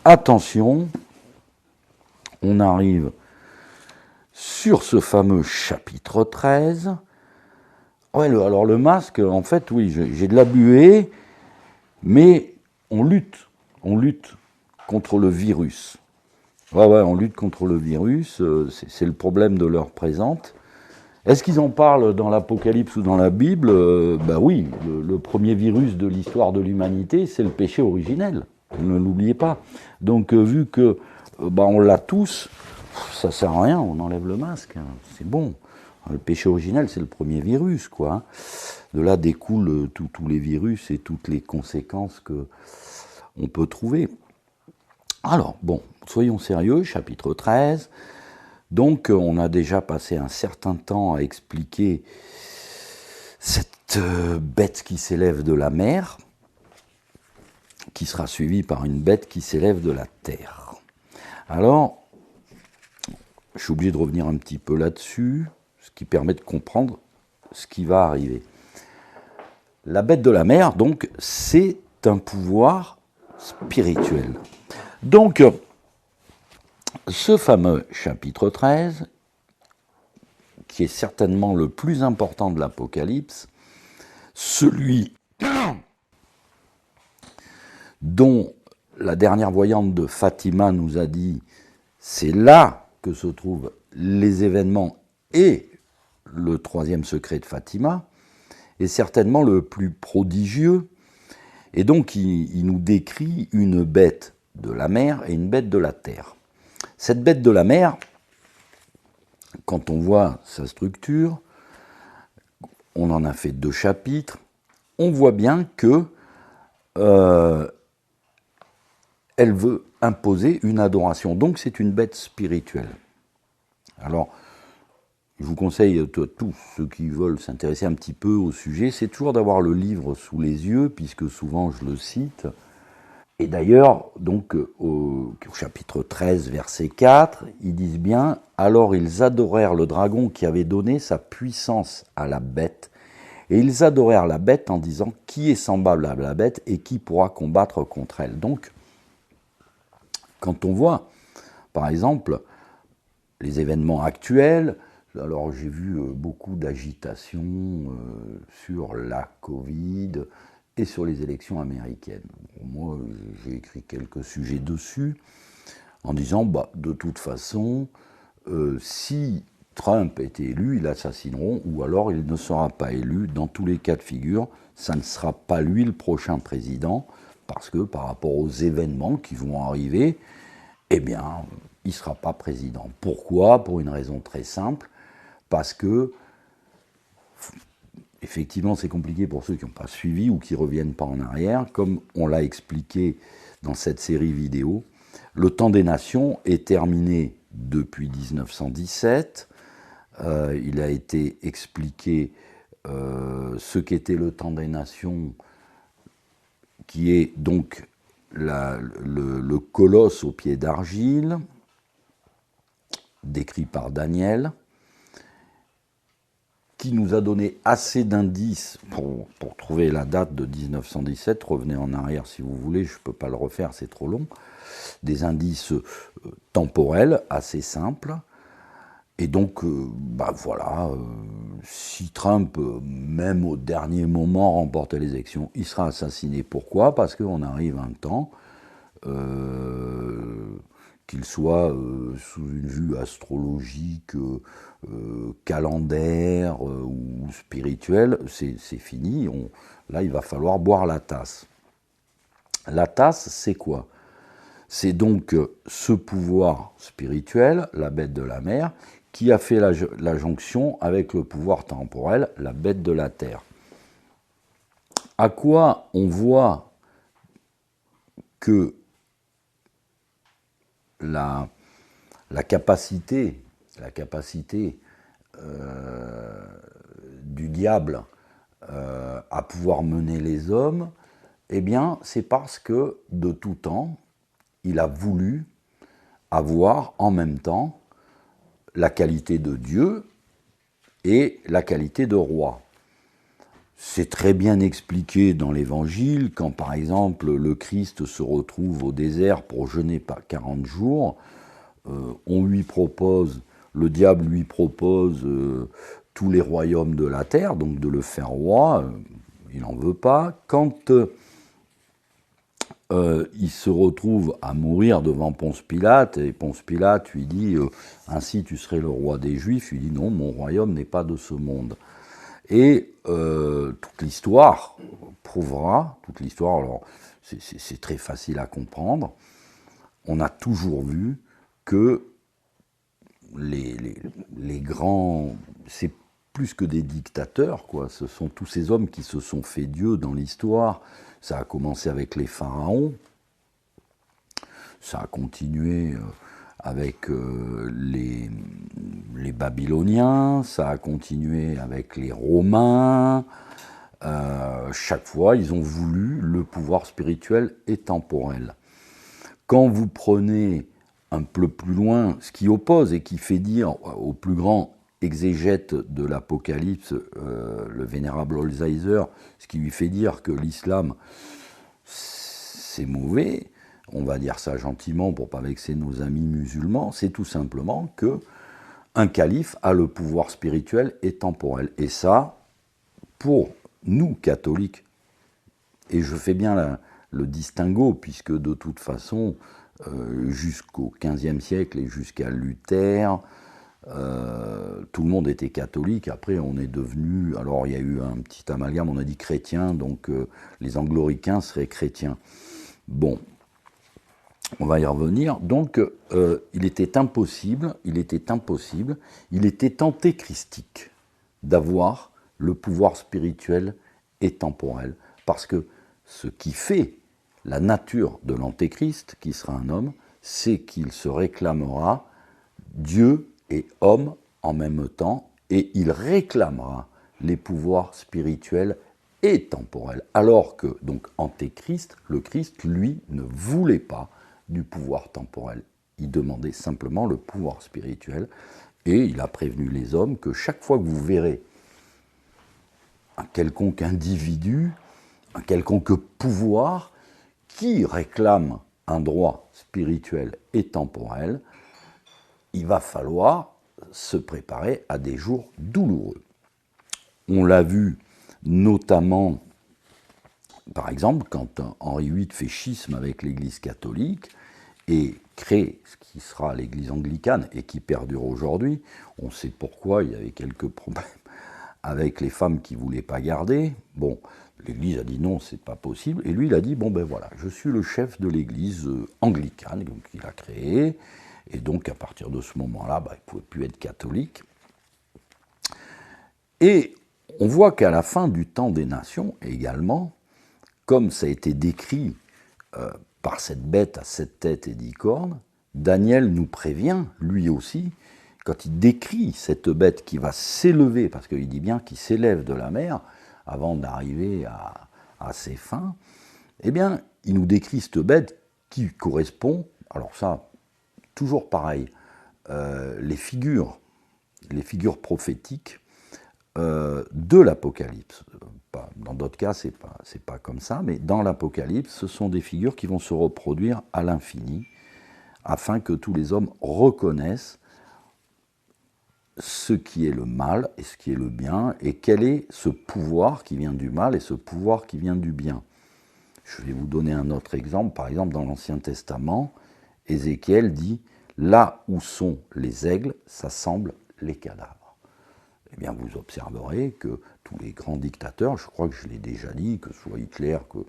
attention, on arrive sur ce fameux chapitre 13. Ouais, alors le masque, en fait, oui, j'ai de la buée, mais on lutte contre le virus. Ouais, on lutte contre le virus, c'est le problème de l'heure présente. Est-ce qu'ils en parlent dans l'Apocalypse ou dans la Bible? Ben oui, le premier virus de l'histoire de l'humanité, c'est le péché originel. Ne l'oubliez pas. Donc, vu que on l'a tous, ça sert à rien, on enlève le masque, hein, c'est bon. Le péché originel, c'est le premier virus, quoi. De là découlent tous les virus et toutes les conséquences que on peut trouver. Alors, bon, soyons sérieux, chapitre 13. Donc, on a déjà passé un certain temps à expliquer cette bête qui s'élève de la mer, qui sera suivie par une bête qui s'élève de la terre. Alors, je suis obligé de revenir un petit peu là-dessus, ce qui permet de comprendre ce qui va arriver. La bête de la mer, donc, c'est un pouvoir spirituel. Donc, ce fameux chapitre 13, qui est certainement le plus important de l'Apocalypse, celui dont la dernière voyante de Fatima nous a dit c'est là que se trouvent les événements et le troisième secret de Fatima, est certainement le plus prodigieux, et donc il nous décrit une bête de la mer et une bête de la terre. Cette bête de la mer, quand on voit sa structure, on en a fait 2 chapitres, on voit bien que elle veut imposer une adoration. Donc c'est une bête spirituelle. Alors, je vous conseille, tous ceux qui veulent s'intéresser un petit peu au sujet, c'est toujours d'avoir le livre sous les yeux, puisque souvent je le cite. Et d'ailleurs, donc, au chapitre 13, verset 4, ils disent bien « Alors ils adorèrent le dragon qui avait donné sa puissance à la bête, et ils adorèrent la bête en disant « Qui est semblable à la bête et qui pourra combattre contre elle ?» Donc, quand on voit, par exemple, les événements actuels, alors j'ai vu beaucoup d'agitation sur la Covid et sur les élections américaines. Moi, j'ai écrit quelques sujets dessus en disant, de toute façon, si Trump est élu, ils l'assassineront, ou alors il ne sera pas élu. Dans tous les cas de figure, ça ne sera pas lui le prochain président, parce que par rapport aux événements qui vont arriver, eh bien, il ne sera pas président. Pourquoi? Pour une raison très simple, parce que, effectivement, c'est compliqué pour ceux qui n'ont pas suivi ou qui ne reviennent pas en arrière. Comme on l'a expliqué dans cette série vidéo, le temps des nations est terminé depuis 1917. Il a été expliqué ce qu'était le temps des nations, qui est donc le colosse au pied d'argile, décrit par Daniel, qui nous a donné assez d'indices pour trouver la date de 1917. Revenez en arrière si vous voulez, je ne peux pas le refaire, c'est trop long. Des indices temporels assez simples. Et donc, voilà, si Trump, même au dernier moment, remportait les élections, il sera assassiné. Pourquoi? Parce qu'on arrive à un temps, qu'il soit sous une vue astrologique, calendaire ou spirituelle, c'est fini. Là, il va falloir boire la tasse. La tasse, c'est quoi? C'est donc ce pouvoir spirituel, la bête de la mer, qui a fait la jonction avec le pouvoir temporel, la bête de la terre. À quoi on voit que la capacité du diable à pouvoir mener les hommes, eh bien, c'est parce que, de tout temps, il a voulu avoir en même temps la qualité de Dieu et la qualité de roi. C'est très bien expliqué dans l'Évangile, quand par exemple le Christ se retrouve au désert pour jeûner par 40 jours, on lui propose, le diable lui propose tous les royaumes de la terre, donc de le faire roi, il n'en veut pas. Quand il se retrouve à mourir devant Ponce Pilate, et Ponce Pilate lui dit ainsi tu serais le roi des Juifs, il dit non, mon royaume n'est pas de ce monde. Et toute l'histoire prouvera, toute l'histoire, alors c'est très facile à comprendre, on a toujours vu que les grands, c'est plus que des dictateurs, quoi. Ce sont tous ces hommes qui se sont fait Dieu dans l'histoire. Ça a commencé avec les pharaons, ça a continué avec les Babyloniens, ça a continué avec les Romains. Chaque fois, ils ont voulu le pouvoir spirituel et temporel. Quand vous prenez un peu plus loin ce qui oppose et qui fait dire au plus grand exégète de l'Apocalypse, le vénérable Holzheiser, ce qui lui fait dire que l'islam c'est mauvais, on va dire ça gentiment pour ne pas vexer nos amis musulmans, c'est tout simplement que un calife a le pouvoir spirituel et temporel. Et ça, pour nous, catholiques, et je fais bien le distinguo, puisque de toute façon, jusqu'au XVe siècle et jusqu'à Luther, tout le monde était catholique. Après, on est devenu... Alors, il y a eu un petit amalgame, on a dit chrétien, donc les angloricains seraient chrétiens. Bon, on va y revenir. Donc, il était impossible, il était antéchristique d'avoir le pouvoir spirituel et temporel. Parce que ce qui fait la nature de l'antéchrist, qui sera un homme, c'est qu'il se réclamera Dieu et homme en même temps, et il réclamera les pouvoirs spirituels et temporels. Alors que, donc, antéchrist, le Christ, lui, ne voulait pas du pouvoir temporel. Il demandait simplement le pouvoir spirituel, et il a prévenu les hommes que chaque fois que vous verrez un quelconque individu, un quelconque pouvoir qui réclame un droit spirituel et temporel, il va falloir se préparer à des jours douloureux. On l'a vu notamment, par exemple, quand Henri VIII fait schisme avec l'Église catholique et crée ce qui sera l'Église anglicane et qui perdure aujourd'hui. On sait pourquoi, il y avait quelques problèmes avec les femmes qui ne voulaient pas garder. Bon, l'Église a dit non, c'est pas possible. Et lui, il a dit, bon ben voilà, je suis le chef de l'Église anglicane, donc il a créé. Et donc, à partir de ce moment-là, il ne pouvait plus être catholique. Et on voit qu'à la fin du temps des nations, également, comme ça a été décrit par cette bête à 7 têtes et 10 cornes, Daniel nous prévient, lui aussi, quand il décrit cette bête qui va s'élever, parce qu'il dit bien qu'il s'élève de la mer avant d'arriver à ses fins, eh bien, il nous décrit cette bête qui correspond, alors ça, toujours pareil, les figures prophétiques de l'Apocalypse. Dans d'autres cas, c'est pas comme ça, mais dans l'Apocalypse, ce sont des figures qui vont se reproduire à l'infini, afin que tous les hommes reconnaissent ce qui est le mal et ce qui est le bien, et quel est ce pouvoir qui vient du mal et ce pouvoir qui vient du bien. Je vais vous donner un autre exemple. Par exemple, dans l'Ancien Testament, Ézéchiel dit « Là où sont les aigles, s'assemblent les cadavres ». Eh bien, vous observerez que tous les grands dictateurs, je crois que je l'ai déjà dit, que ce soit Hitler, que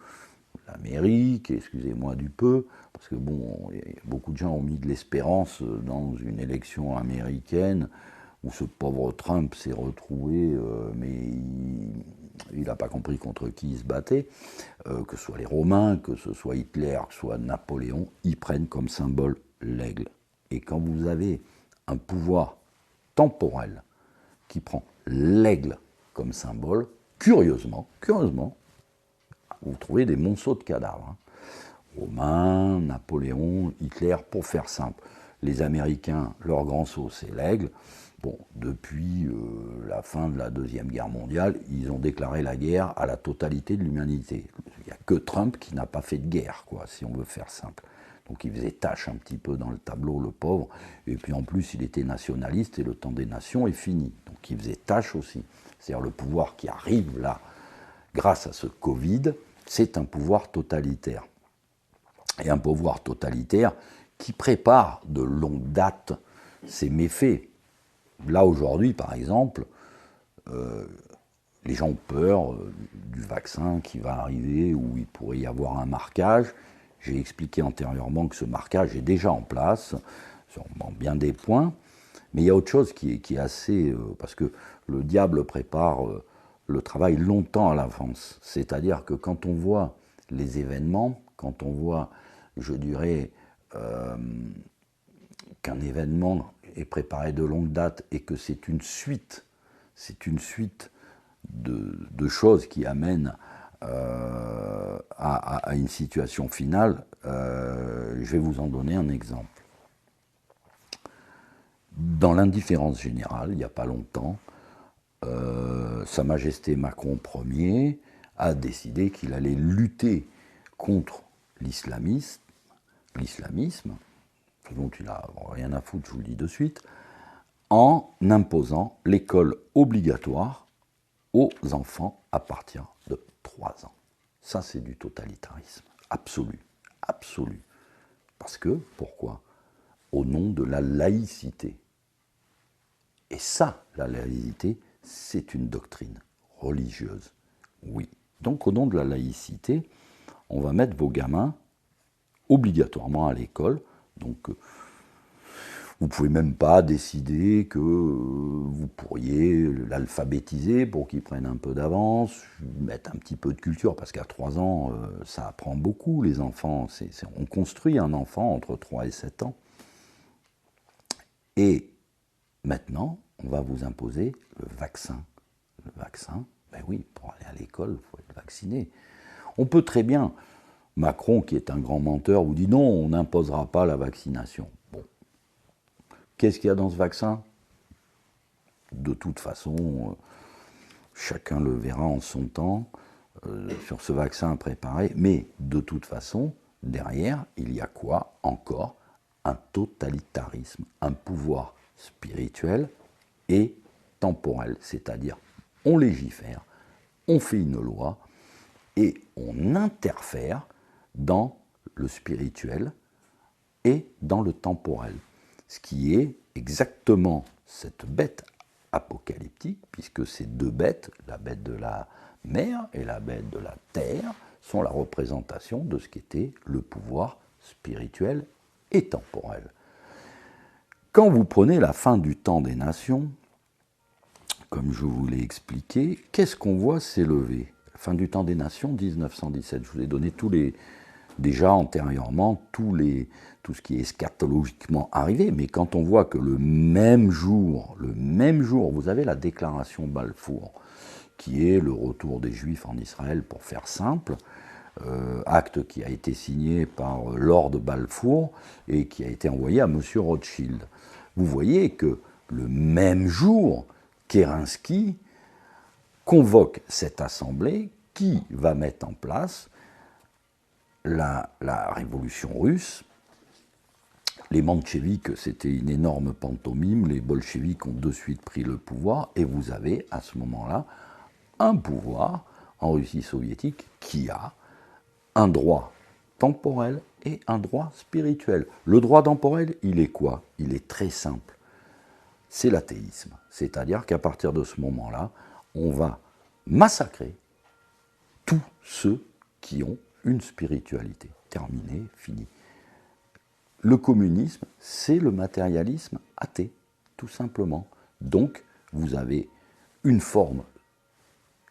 l'Amérique, excusez-moi du peu, parce que bon, beaucoup de gens ont mis de l'espérance dans une élection américaine où ce pauvre Trump s'est retrouvé, mais il n'a pas compris contre qui il se battait, que ce soit les Romains, que ce soit Hitler, que ce soit Napoléon, ils prennent comme symbole l'aigle. Et quand vous avez un pouvoir temporel qui prend l'aigle comme symbole, curieusement, vous trouvez des monceaux de cadavres. Romains, Napoléon, Hitler, pour faire simple. Les Américains, leur grand sceau, c'est l'aigle. Bon, depuis la fin de la Deuxième Guerre mondiale, ils ont déclaré la guerre à la totalité de l'humanité. Il n'y a que Trump qui n'a pas fait de guerre, quoi, si on veut faire simple. Donc il faisait tâche un petit peu dans le tableau, le pauvre. Et puis en plus, il était nationaliste et le temps des nations est fini. Donc il faisait tâche aussi. C'est-à-dire le pouvoir qui arrive là, grâce à ce Covid, c'est un pouvoir totalitaire. Et un pouvoir totalitaire qui prépare de longue date ses méfaits. Là, aujourd'hui, par exemple, les gens ont peur du vaccin qui va arriver, où il pourrait y avoir un marquage. J'ai expliqué antérieurement que ce marquage est déjà en place, sur bien des points. Mais il y a autre chose qui est assez... parce que le diable prépare le travail longtemps à l'avance. C'est-à-dire que quand on voit les événements, quand on voit, je dirais, qu'un événement est préparé de longue date et que c'est une suite de choses qui amènent à une situation finale, je vais vous en donner un exemple. Dans l'indifférence générale, il n'y a pas longtemps, Sa Majesté Macron Ier a décidé qu'il allait lutter contre l'islamisme, dont il n'a rien à foutre, je vous le dis de suite, en imposant l'école obligatoire aux enfants à partir de 3 ans. Ça, c'est du totalitarisme absolu, absolu. Parce que, pourquoi? Au nom de la laïcité. Et ça, la laïcité, c'est une doctrine religieuse. Oui. Donc, au nom de la laïcité, on va mettre vos gamins obligatoirement à l'école. Donc, vous ne pouvez même pas décider que vous pourriez l'alphabétiser pour qu'il prenne un peu d'avance, mettre un petit peu de culture, parce qu'à 3 ans, ça apprend beaucoup, les enfants. On construit un enfant entre 3 et 7 ans. Et maintenant, on va vous imposer le vaccin. Le vaccin, ben oui, pour aller à l'école, il faut être vacciné. On peut très bien, Macron, qui est un grand menteur, vous dit non, on n'imposera pas la vaccination. Bon. Qu'est-ce qu'il y a dans ce vaccin? De toute façon, chacun le verra en son temps, sur ce vaccin préparé, mais de toute façon, derrière, il y a quoi encore? Un totalitarisme, un pouvoir spirituel et temporel, c'est-à-dire on légifère, on fait une loi et on interfère dans le spirituel et dans le temporel, ce qui est exactement cette bête apocalyptique, puisque ces deux bêtes, la bête de la mer et la bête de la terre, sont la représentation de ce qu'était le pouvoir spirituel et temporel. Quand vous prenez la fin du temps des nations, comme je vous l'ai expliqué, qu'est-ce qu'on voit s'élever? La fin du temps des nations, 1917. Je vous ai donné déjà antérieurement tout ce qui est eschatologiquement arrivé, mais quand on voit que le même jour, vous avez la déclaration Balfour, qui est le retour des Juifs en Israël, pour faire simple, acte qui a été signé par Lord Balfour et qui a été envoyé à M. Rothschild. Vous voyez que le même jour, Kerensky convoque cette assemblée qui va mettre en place la révolution russe. Les mencheviks, c'était une énorme pantomime, les bolcheviks ont de suite pris le pouvoir, et vous avez à ce moment-là un pouvoir en Russie soviétique qui a un droit temporel et un droit spirituel. Le droit temporel, il est quoi? Il est très simple. C'est l'athéisme. C'est-à-dire qu'à partir de ce moment-là, on va massacrer tous ceux qui ont une spiritualité. Terminé, fini. Le communisme, c'est le matérialisme athée, tout simplement. Donc, vous avez une forme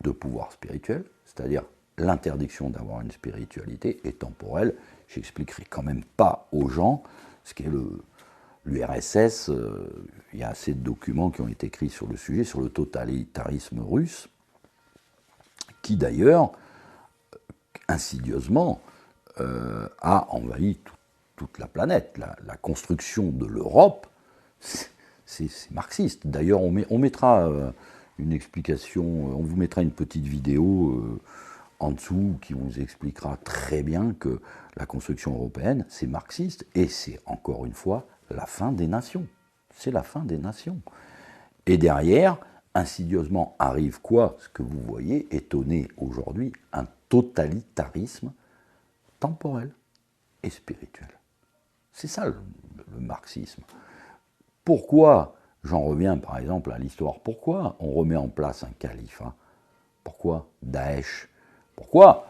de pouvoir spirituel, c'est-à-dire l'interdiction d'avoir une spiritualité est temporelle. J'expliquerai quand même pas aux gens ce qu'est l'URSS. Il y a assez de documents qui ont été écrits sur le sujet, sur le totalitarisme russe, qui d'ailleurs, insidieusement, a envahi toute la planète. La construction de l'Europe, c'est marxiste. D'ailleurs, on mettra une explication, on vous mettra une petite vidéo en dessous qui vous expliquera très bien que la construction européenne, c'est marxiste et c'est encore une fois la fin des nations. C'est la fin des nations. Et derrière, insidieusement arrive quoi? Ce que vous voyez, étonné aujourd'hui, un totalitarisme temporel et spirituel. C'est ça le marxisme. Pourquoi, j'en reviens par exemple à l'histoire, pourquoi on remet en place un califat? Pourquoi Daesh? Pourquoi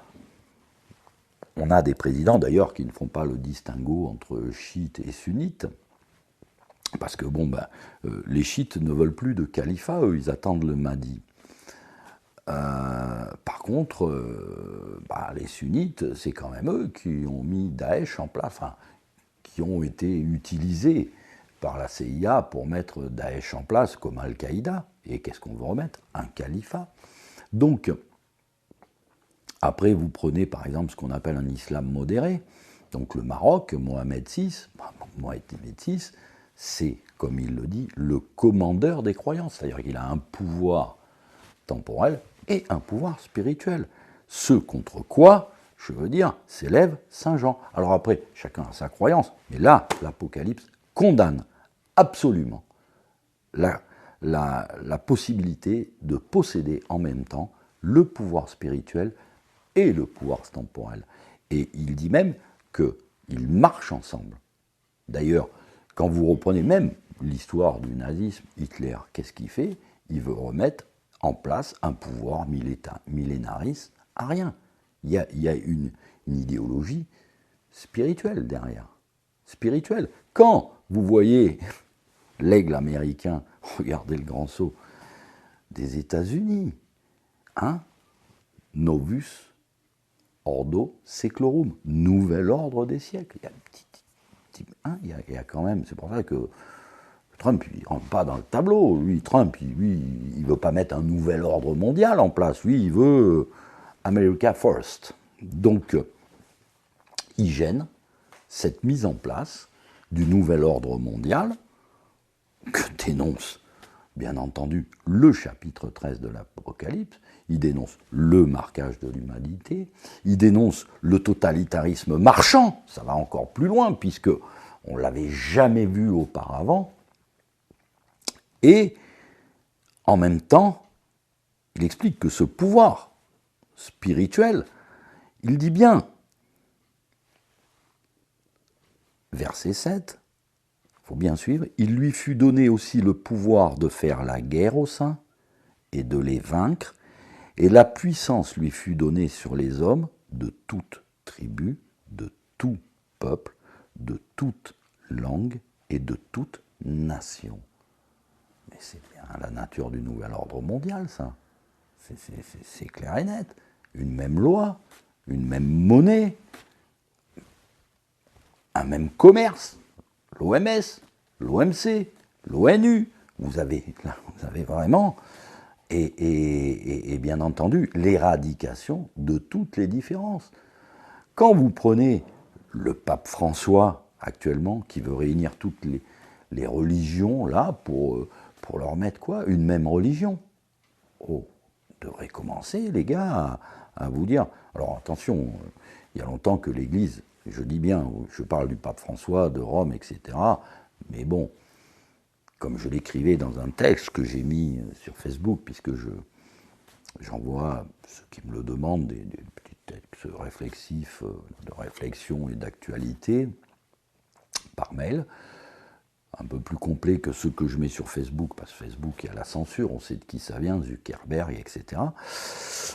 on a des présidents d'ailleurs qui ne font pas le distinguo entre chiites et sunnites? Parce que bon, les chiites ne veulent plus de califat, eux, ils attendent le Mahdi. Par contre, les sunnites, c'est quand même eux qui ont mis Daesh en place, enfin, qui ont été utilisés par la CIA pour mettre Daesh en place comme Al-Qaïda. Et qu'est-ce qu'on veut remettre? Un califat. Donc, après, vous prenez par exemple ce qu'on appelle un islam modéré. Donc le Maroc, Mohamed VI, c'est, comme il le dit, le commandeur des croyances. C'est-à-dire qu'il a un pouvoir temporel et un pouvoir spirituel. Ce contre quoi, je veux dire, s'élève Saint Jean. Alors après, chacun a sa croyance, mais là, l'Apocalypse condamne absolument la possibilité de posséder en même temps le pouvoir spirituel et le pouvoir temporel. Et il dit même qu'ils marchent ensemble. D'ailleurs, quand vous reprenez même l'histoire du nazisme, Hitler, qu'est-ce qu'il fait? Il veut remettre en place un pouvoir millénariste à rien. Il y a une idéologie spirituelle derrière. Spirituelle. Quand vous voyez l'aigle américain, regardez le grand saut des États-Unis, Novus Ordo Seclorum, nouvel ordre des siècles. Il y a quand même, c'est pour ça que Trump, il ne rentre pas dans le tableau. Lui, Trump, il ne veut pas mettre un nouvel ordre mondial en place. Lui, il veut America First. Donc, il gêne cette mise en place du nouvel ordre mondial que dénonce, bien entendu, le chapitre 13 de l'Apocalypse. Il dénonce le marquage de l'humanité. Il dénonce le totalitarisme marchand. Ça va encore plus loin, puisque on ne l'avait jamais vu auparavant. Et, en même temps, il explique que ce pouvoir spirituel, il dit bien, verset 7, il faut bien suivre, il lui fut donné aussi le pouvoir de faire la guerre aux saints et de les vaincre, et la puissance lui fut donnée sur les hommes de toute tribu, de tout peuple, de toute langue et de toute nation. Mais c'est bien la nature du nouvel ordre mondial, ça. C'est clair et net. Une même loi, une même monnaie, un même commerce, l'OMS, l'OMC, l'ONU. Vous avez vraiment, et bien entendu, l'éradication de toutes les différences. Quand vous prenez le pape François, actuellement, qui veut réunir toutes les religions, là, pour leur mettre quoi? Une même religion. Oh, devrait commencer, les gars, à vous dire. Alors attention, il y a longtemps que l'Église, je dis bien, je parle du pape François, de Rome, etc. Mais bon, comme je l'écrivais dans un texte que j'ai mis sur Facebook, puisque j'envoie ceux qui me le demandent des petits textes réflexifs, de réflexion et d'actualité, par mail, un peu plus complet que ceux que je mets sur Facebook, parce que Facebook, il y a la censure, on sait de qui ça vient, Zuckerberg, etc.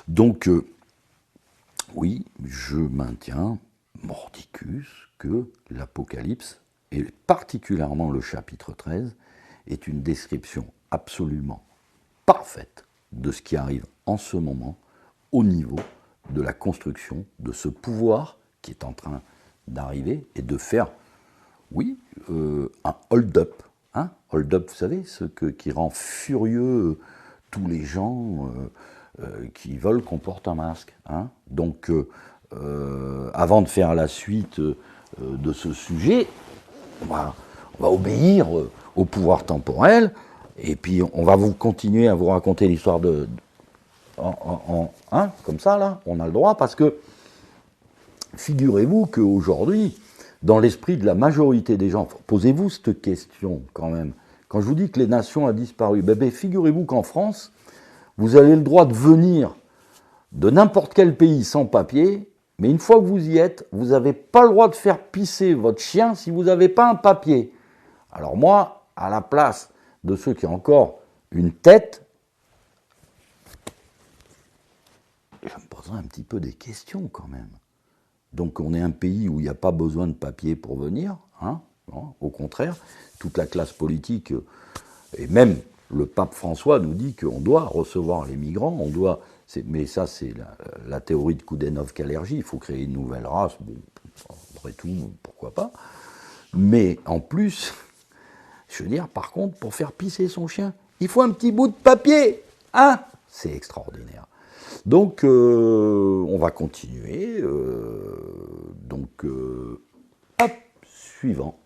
Donc, oui, je maintiens, mordicus, que l'Apocalypse, et particulièrement le chapitre 13, est une description absolument parfaite de ce qui arrive en ce moment au niveau de la construction de ce pouvoir qui est en train d'arriver et de faire, oui, un hold-up. Hold-up, vous savez, qui rend furieux tous les gens qui veulent qu'on porte un masque. Donc, avant de faire la suite de ce sujet, on va obéir au pouvoir temporel, et puis on va continuer à vous raconter l'histoire comme ça, là, on a le droit, parce que figurez-vous qu'aujourd'hui, dans l'esprit de la majorité des gens, posez-vous cette question quand même, quand je vous dis que les nations ont disparu, figurez-vous qu'en France, vous avez le droit de venir de n'importe quel pays sans papier, mais une fois que vous y êtes, vous n'avez pas le droit de faire pisser votre chien si vous n'avez pas un papier. Alors moi, à la place de ceux qui ont encore une tête, je me poserai un petit peu des questions quand même. Donc on est un pays où il n'y a pas besoin de papier pour venir, hein, non, au contraire, toute la classe politique, et même le pape François nous dit qu'on doit recevoir les migrants, on doit, mais ça c'est la théorie de Koudenov-Kalergi, il faut créer une nouvelle race, bon, après tout, pourquoi pas. Mais en plus, je veux dire, par contre, pour faire pisser son chien, il faut un petit bout de papier, hein, c'est extraordinaire. Donc, on va continuer. Hop, suivant.